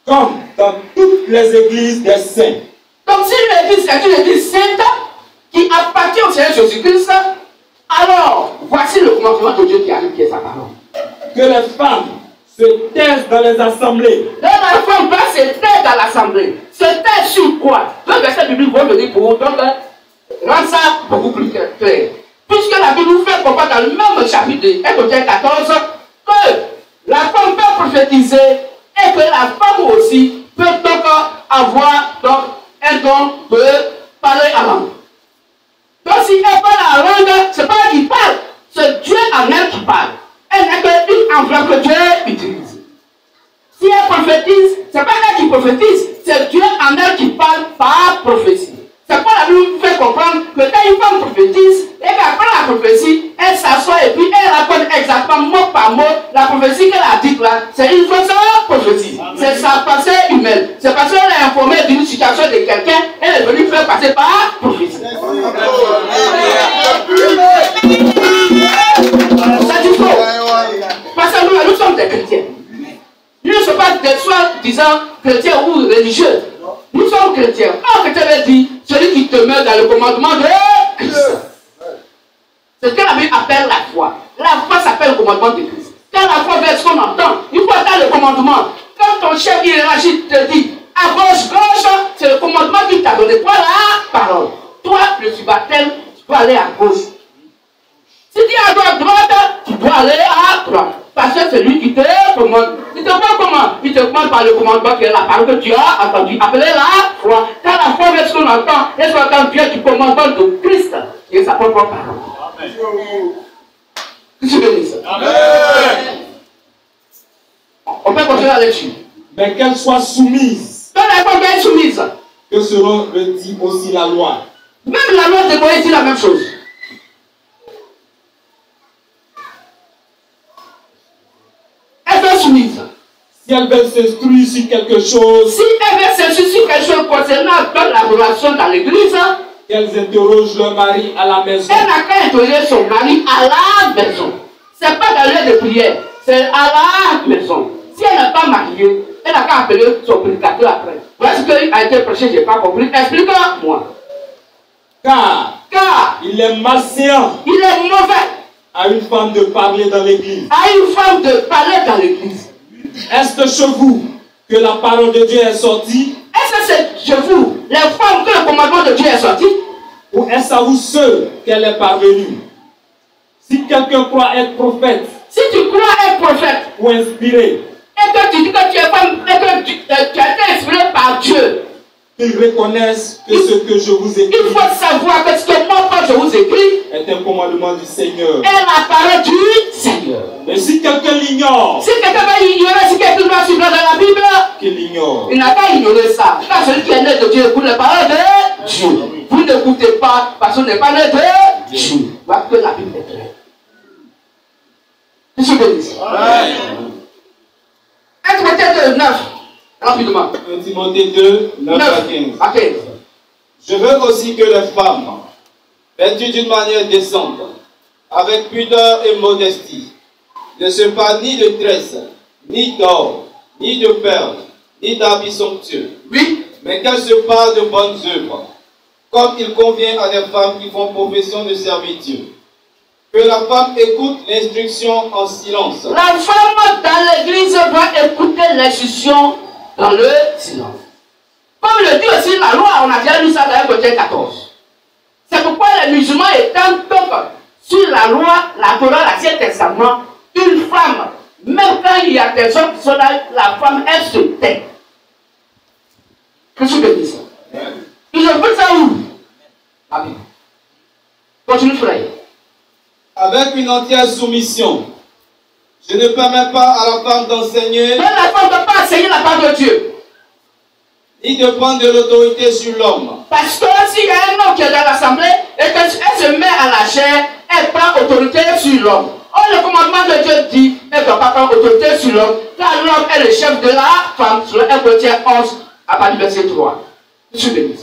Comme dans toutes les églises des saints. Donc si l'église est une église sainte qui appartient au Seigneur Jésus-Christ, alors voici le commandement de Dieu qui arrive, qui est sa parole. Que les femmes se taisent dans les assemblées. La femme va se taire dans l'assemblée. Se taire sur quoi? Le verset biblique va venir pour donc rendre ça beaucoup plus clair. Puisque la Bible nous fait comprendre dans le même chapitre de 1 Corinthiens 14 que la femme peut prophétiser et que la femme aussi peut donc avoir donc, un don de parler à langue. Donc si elle parle à la langue, ce n'est pas elle qui parle, c'est Dieu en elle qui parle. Elle n'est qu'une enveloppe que Dieu utilise. Si elle prophétise, ce n'est pas elle qui prophétise, c'est Dieu en elle qui parle par prophétie. C'est quoi la Bible nous fait comprendre que quand une femme prophétise, et qu'après la prophétie, elle s'assoit et puis elle raconte exactement mot par mot la prophétie qu'elle a dite là. C'est une fausse prophétie. C'est sa pensée humaine. C'est parce qu'elle est informée d'une situation de quelqu'un, elle est venue faire passer par prophétie. C'est du faux. Parce que nous sommes des chrétiens. Nous ne sommes pas des soi-disant chrétiens ou religieux. Nous sommes chrétiens. Un chrétien veut dire celui qui demeure dans le commandement de Christ. C'est ce que la Bible appelle la foi. La foi s'appelle le commandement de Christ. Quand la foi veut ce qu'on entend, il faut attendre le commandement. Quand ton chef hiérarchique te dit à gauche, gauche, c'est le commandement qu'il t'a donné. Toi, la parole. Toi, le subalterne, tu dois aller à gauche. Si tu es à droite, tu dois aller à droite. Parce que c'est lui qui te commande. Il te commande comment? Il te commande par le commandement qui est la parole que tu as entendu. Appelez la foi. Quand la foi veut ce qu'on entend, et ce qu'on entend vient du commandement de Christ, qui est sa propre parole. Que tu bénisses. Amen. On peut continuer la lecture. Mais qu'elle soit soumise. Donc la femme doit être soumise. Que selon le dit aussi la loi. Même la loi de Moïse dit la même chose. Elle doit être soumise. Si elle veut s'instruire sur quelque chose, Si elle veut s'instruire sur quelque chose concernant la relation dans l'église, qu'elles interrogent leur mari à la maison. elle n'a qu'à interroger son mari à la maison. Ce n'est pas dans l'heure de prière, c'est à la maison. Si elle n'est pas mariée, elle n'a qu'à appeler son prédicateur après. Voilà ce qui a été prêché, je n'ai pas compris. Explique-moi. Car Il est malséant il est mauvais à une femme de parler dans l'église. à une femme de parler dans l'église. Est-ce que chez vous, que la parole de Dieu est sortie, Est-ce que c'est chez vous, les femmes, que le commandement de Dieu est sorti? ou est-ce à vous seul qu'elle est parvenue? Si quelqu'un croit être prophète Si tu crois être prophète, ou inspiré, et que tu dis que tu es femme, et que tu as été inspiré par Dieu, qu'ils reconnaissent que ce que je vous écris il faut savoir que ce que moi, quand je vous écris, est un commandement du Seigneur. est la parole du Seigneur. Et si quelqu'un l'ignore, Si quelqu'un va ignorer ce qui est écrit dans la Bible, qu'il l'ignore. il n'a qu'à ignorer ça. Car celui qui est né de Dieu écoute les paroles de Dieu. Vous n'écoutez pas parce que vous n'êtes pas né de Dieu. Voilà que la Bible est claire. Je suis béni. Est-ce que peut-être 9 rapidement. 1 Timothée 2, 9 à 15. À 15. Je veux aussi que les femmes, vêtues d'une manière décente, avec pudeur et modestie, ne se parlent ni de tresse, ni d'or, ni de perles, ni d'habits somptueux, Oui. mais qu'elles se parlent de bonnes œuvres, comme il convient à des femmes qui font profession de servitude. Que la femme écoute l'instruction en silence. La femme dans l'église doit écouter l'instruction dans le silence. Comme le dit aussi la loi, on a déjà lu ça dans Corinthiens 14. C'est pourquoi les musulmans étant donc sur la loi, la Torah, l'Ancien Testament, une femme, même quand il y a des hommes qui sont là, la femme, elle se tait. Qu'est-ce que tu dis ça? Ils ont fait ça où? La Bible. Continue, frère. Avec une entière soumission, je ne permets pas à la femme d'enseigner, Donc la femme ne peut pas enseigner la parole de Dieu. ni de prendre de l'autorité sur l'homme. Parce que s'il y a un homme qui est dans l'assemblée et qu'elle se met à la chair, elle prend autorité sur l'homme. Or, le commandement de Dieu dit qu'elle ne doit pas prendre autorité sur l'homme, car l'homme est le chef de la femme, sur 1 Corinthiens 11, à partir du verset 3. Je suis béni.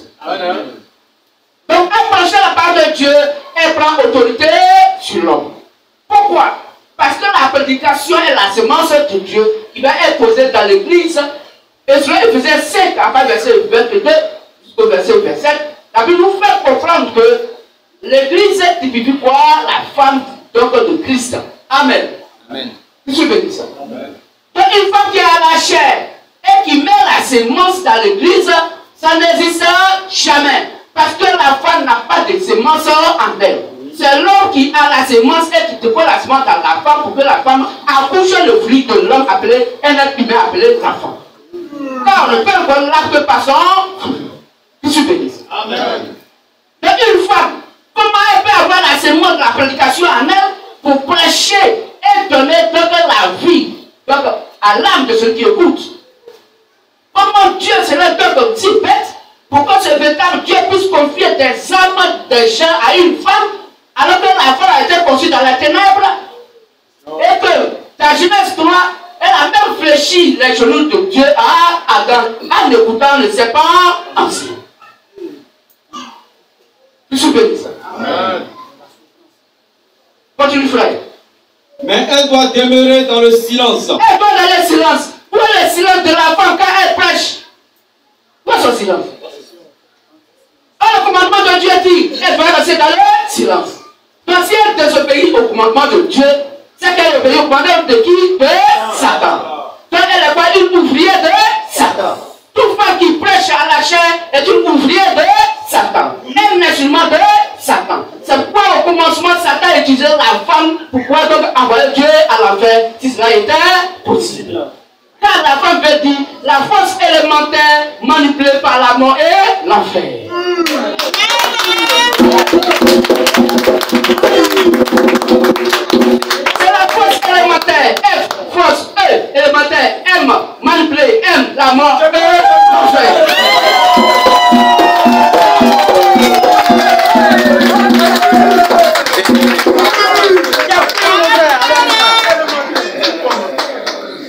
Donc, elle prêche la parole de Dieu, elle prend autorité sur l'homme. Pourquoi? Parce que la prédication est la semence de Dieu qui va être posée dans l'église. Et cela, il faisait 5 à partir du verset 22 jusqu'au verset 27. La Bible nous fait comprendre que l'église typifie quoi? La femme donc de Christ. Amen. Amen. Je suis béni ça. Donc une femme qui est à la chair et qui met la sémence dans l'église, ça n'existe jamais. Parce que la femme n'a pas de sémence en elle. C'est l'homme qui a la sémence et qui te pose la sémence dans la femme pour que la femme accouche le fruit de l'homme appelé un être humain appelé l'enfant. Car on ne peut encore l'acte par son. Je suis béni. Amen. Donc une femme, comment elle peut avoir la sémence de la prédication en elle pour prêcher et donner donc la vie donc, à l'âme de ceux qui écoutent? Comment Dieu serait donc si bête pour que ce véritable Dieu puisse confier des âmes de gens à une femme alors que la femme a été conçue dans les ténèbres et que dans Genèse 3, elle a même fléchi les genoux de Dieu à Adam en écoutant le serpent ancien. Je suis béni ça. Continue frère. Mais elle doit demeurer dans le silence. Elle doit dans le silence. Où est le silence de la femme quand elle prêche? Où est son silence? Le commandement de Dieu dit, elle doit rester dans le silence. Donc si elle désobéit au commandement de Dieu, c'est qu'elle obéit au commandement de qui? De Satan. Donc elle est pas une ouvrière de Satan. Toute femme qui prêche à la chair est une ouvrière de Satan. Un instrument de Satan. C'est pourquoi au commencement Satan utilisait la femme. Pourquoi donc envoyer Dieu à l'enfer si cela était possible? Car la femme veut dire la force élémentaire manipulée par la mort et l'enfer. C'est la force élémentaire. F, force, E, élémentaire, M, manipuler, M, la mort, E, l'enfer.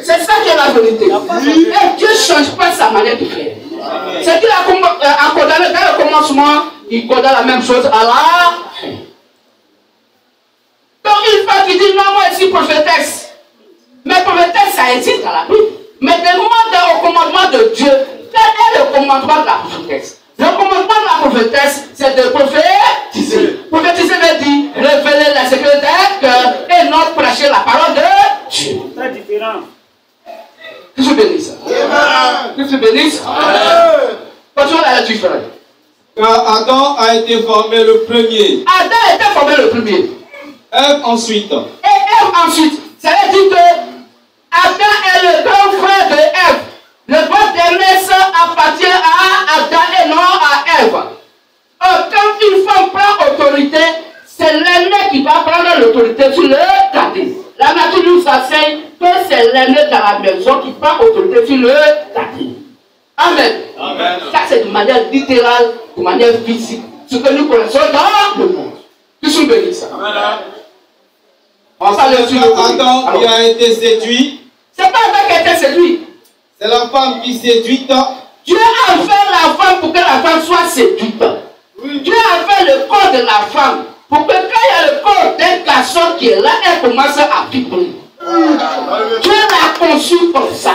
C'est ça qui est la vérité. Et Dieu ne change pas sa manière de faire. C'est qu'il a condamné dès le commencement, il condamne la même chose à la fin. Donc une fois qu'il dit non, moi je suis prophétesse. Mais prophétesse, ça existe dans la Bible. Mais demande au commandement de Dieu. Quel est le commandement de la prophétesse? Le commandement de la prophétesse, c'est de prophétiser. Prophétiser veut dire révéler la sécurité d'un cœur et non prêcher la parole de Dieu. Très différent. Que je bénisse. Que je bénisse. Continuons la lecture, frère. Car Adam a été formé le premier. Adam a été formé le premier. Ève ensuite. Et Ève ensuite. Ça veut dire que Adam est le grand frère de Ève. Le droit d'aînesse appartient à Adam et non à Ève. Quand une femme prend autorité, c'est l'aîné qui va prendre l'autorité sur le cadet. La nature nous enseigne que c'est l'aîné dans la maison qui prend autorité sur le cadet. Amen. Amen. Ça c'est de manière littérale, de manière physique. Ce que nous connaissons dans le monde. Que sont bénis ça. Amen. On va aller sur le Adam qui a été séduit. C'est pas Adam qui a été séduit. C'est la femme qui séduite. Dieu a fait la femme pour que la femme soit séduite. Dieu a fait le corps de la femme pour que quand il y a le corps d'un garçon qui est là, elle commence à vibrer. Dieu l'a conçu comme ça.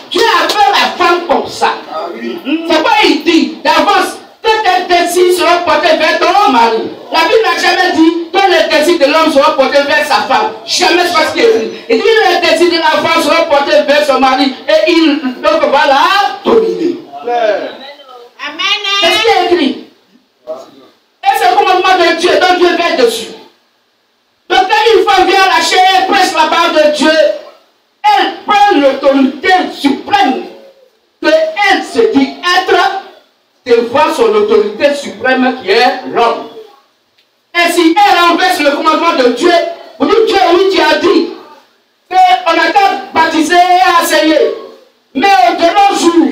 Dieu a fait la femme comme ça. C'est quoi il dit d'avance que tes désirs seront portés vers ton mari. La Bible n'a jamais dit que les désirs de l'homme seront portés vers sa femme. Jamais c'est ce qui est dit. Il dit que les désirs de la femme seront portés vers son mari et il va la dominer. C'est ce qui est écrit. Et c'est le commandement de Dieu, donc Dieu veille dessus. Donc quand une femme vient lâcher, elle prêche la parole de Dieu, elle prend l'autorité suprême que elle se dit être devant son autorité suprême qui est l'homme. Et si elle renverse le commandement de Dieu, vous dites Dieu, oui, tu as dit qu'on a qu'à baptiser et enseigner. Mais de nos jours,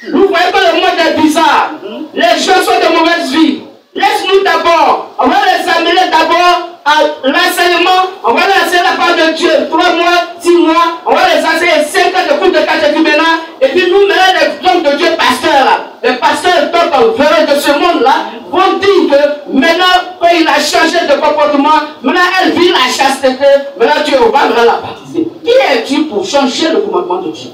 nous voyons que le monde est bizarre. Les gens sont de mauvaise vie. Laisse-nous d'abord, on va les amener d'abord à l'enseignement, on va les enseigner la parole de Dieu, 3 mois, 6 mois, on va les enseigner 5 ans de cours de catéchisme maintenant, et puis nous mettons les hommes de Dieu pasteurs là. Les pasteurs donc de ce monde-là vont dire que maintenant, quand il a changé de comportement, maintenant elle vit la chasteté, maintenant Dieu va la baptiser. Qui es-tu pour changer le commandement de Dieu?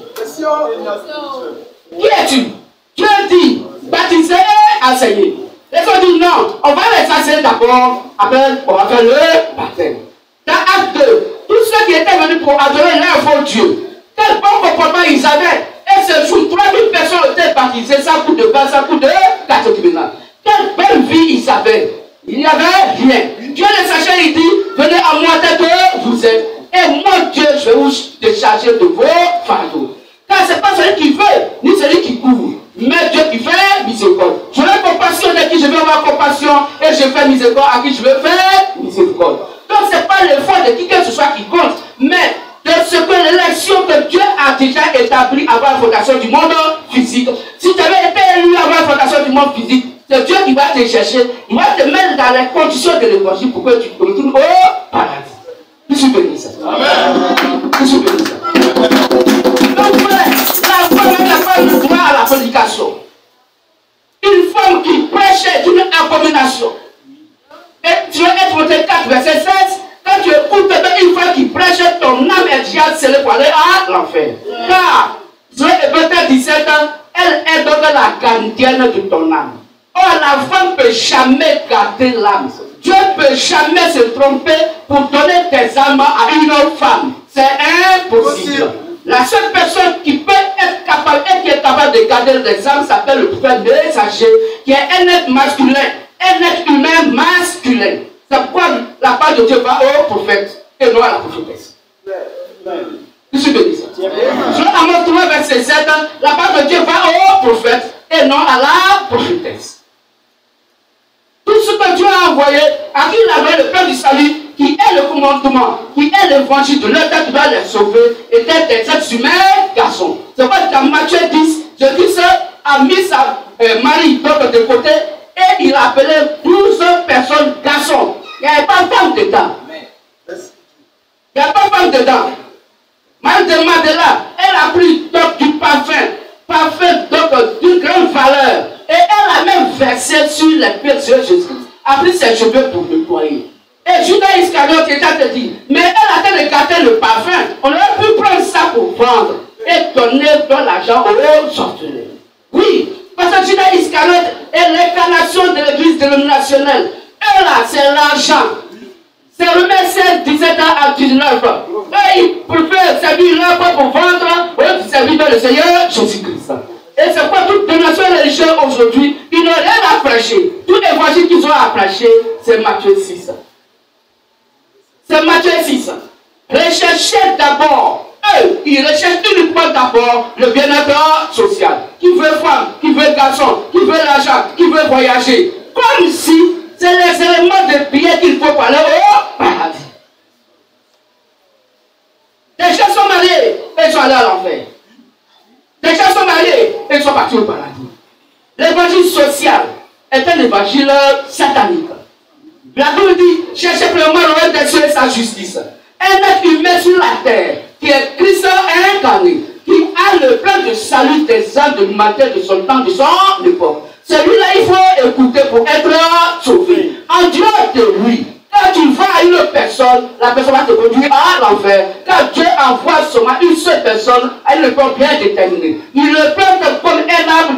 Qui es-tu? Dieu dit, baptiser et enseigner. Les autres disent non, on va les enseigner d'abord, après on va faire le baptême. Dans Acte 2, tous ceux qui étaient venus pour adorer leur faux Dieu, quel bon comportement ils avaient. Et ce jour, 3000 personnes ont été baptisées sans coup de bain, sans coup de catéchuménat. Quelle belle vie ils avaient. Il n'y avait rien. Dieu les sachait, il dit, venez à moi tel que vous êtes. Et moi, Dieu, je vais vous décharger de vos fardeaux. Car ce n'est pas celui qui veut, ni celui qui court, mais Dieu qui fait miséricorde. Je veux compassion de qui je veux avoir compassion, et je fais miséricorde à qui je veux faire miséricorde. Donc ce n'est pas l'effort de qui que ce soit qui compte, mais de ce que l'élection que Dieu a déjà établie avant la fondation du monde physique. Si tu avais été élu avant la fondation du monde physique, c'est Dieu qui va te chercher, il va te mettre dans les conditions de l'évangile pour que tu te retrouves au paradis. Je suis béni ça. Amen. Je suis béni ça. Donc frère, la femme n'a pas le droit à la prédication. Une femme qui prêche est une abomination. Et tu vas être monté 4 verset 16. Quand tu écoutes une femme qui prêche, ton âme est déjà scellée pour aller à l'enfer. Car, sur Hébreux 17, elle est donc la gardienne de ton âme. Or, la femme ne peut jamais garder l'âme. Dieu ne peut jamais se tromper pour donner tes âmes à une autre femme. C'est impossible. La seule personne qui peut être capable et qui est capable de garder les âmes s'appelle le prophète messager, qui est un être masculin, un être humain masculin. C'est pourquoi la part de Dieu va au prophète et non à la prophétesse. Je suis béni. Sur Amos 3, verset 7, la part de Dieu va au prophète et non à la prophétesse. Tout ce que Dieu a envoyé, à qui il avait le plan du salut, qui est le commandement, qui est l'évangile de l'œuvre qui doit les sauver, étaient des êtres humains, garçons. C'est pourquoi dans Matthieu 10, Jésus a mis sa Marie de côté et il a appelé 12 personnes garçons. Il n'y avait pas de femme dedans. Il n'y a pas de femme dedans. Madame de Madela, elle a pris donc du parfum donc d'une grande valeur. Et elle a même versé sur les pieds de Jésus. A pris ses cheveux pour nettoyer. Et Judas Iscariote était à te dire, mais elle a fait de garder le parfum. On aurait pu prendre ça pour vendre et donner de l'argent aux sorceleurs. Oui, parce que Judas Iscariote est l'incarnation de l'église dénominationnelle. Et là, c'est l'argent. C'est remettre 17 ans à 19 ans. Et il préfère servir leur pour vendre ou servir le Seigneur Jésus-Christ. Et c'est quoi toute donation religieuse aujourd'hui, ils n'ont rien à prêcher. Tout évangile qu'ils ont à prêcher, c'est Matthieu 6. C'est Matthieu 6. Recherchez d'abord, eux, ils recherchent uniquement d'abord le bien-être social. Qui veut femme, qui veut garçon, qui veut l'argent, qui veut voyager. Comme si c'est les éléments de billets qu'il faut parler au paradis. Des gens sont mariés et ils sont allés à l'enfer. Des gens sont mariés et ils sont partis au paradis. L'évangile social est un évangile satanique. La Bible dit, cherchez premièrement le royaume des cieux et sa justice. Un être humain sur la terre, qui est Christ incarné, qui a le plan de salut des âmes de l'humanité de son temps, de son époque. Celui-là, il faut écouter pour être sauvé. En dehors de lui, quand tu vas à une personne, la personne va te conduire à l'enfer. Quand Dieu envoie seulement une seule personne, elle le peut bien déterminer. Il le plante comme un arbre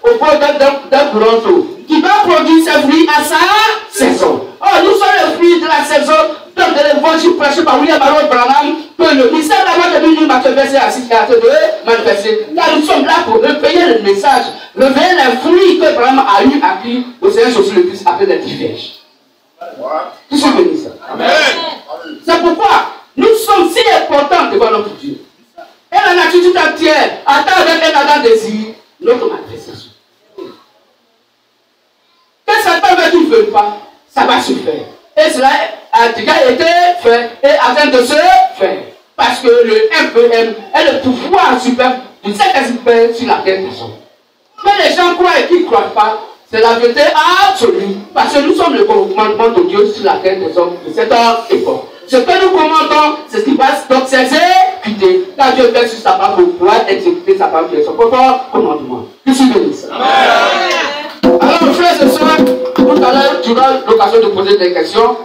au bord d'un grand eau, qui va produire ses fruits à sa saison. Oh, nous sommes le fruit de la saison, donc de l'évangile prêché par William Baron Branham, que le mystère d'avoir de l'union m'a fait verser à 6 caractères de manifester. Car nous sommes là pour repayer le message, révéler les fruits que Branham a eu à qui au Seigneur Jésus le Christ appelle les vierges. Tout ce béni ça. Amen. C'est pourquoi nous sommes si importants devant notre Dieu. Et la nature tout entière attend avec un ardent désir notre manifestation. Que Satan veut qu'il ne veuille pas, ça va se faire. Et cela a déjà été fait et afin de se faire. Parce que le MPM est le pouvoir suprême du Saint-Esprit sur la terre des hommes. Mais les gens croient et qui ne croient pas, c'est la vérité absolue. Parce que nous sommes le commandement de Dieu sur la terre des hommes de cette époque. Ce que nous commandons, c'est ce qui va donc s'exécuter. Car Dieu fait sur sa parole pour pouvoir exécuter sa parole qui est son propre commandement. Que suis bénisse. Alors, frères et sœurs, tout à l'heure, tu auras l'occasion de poser des questions.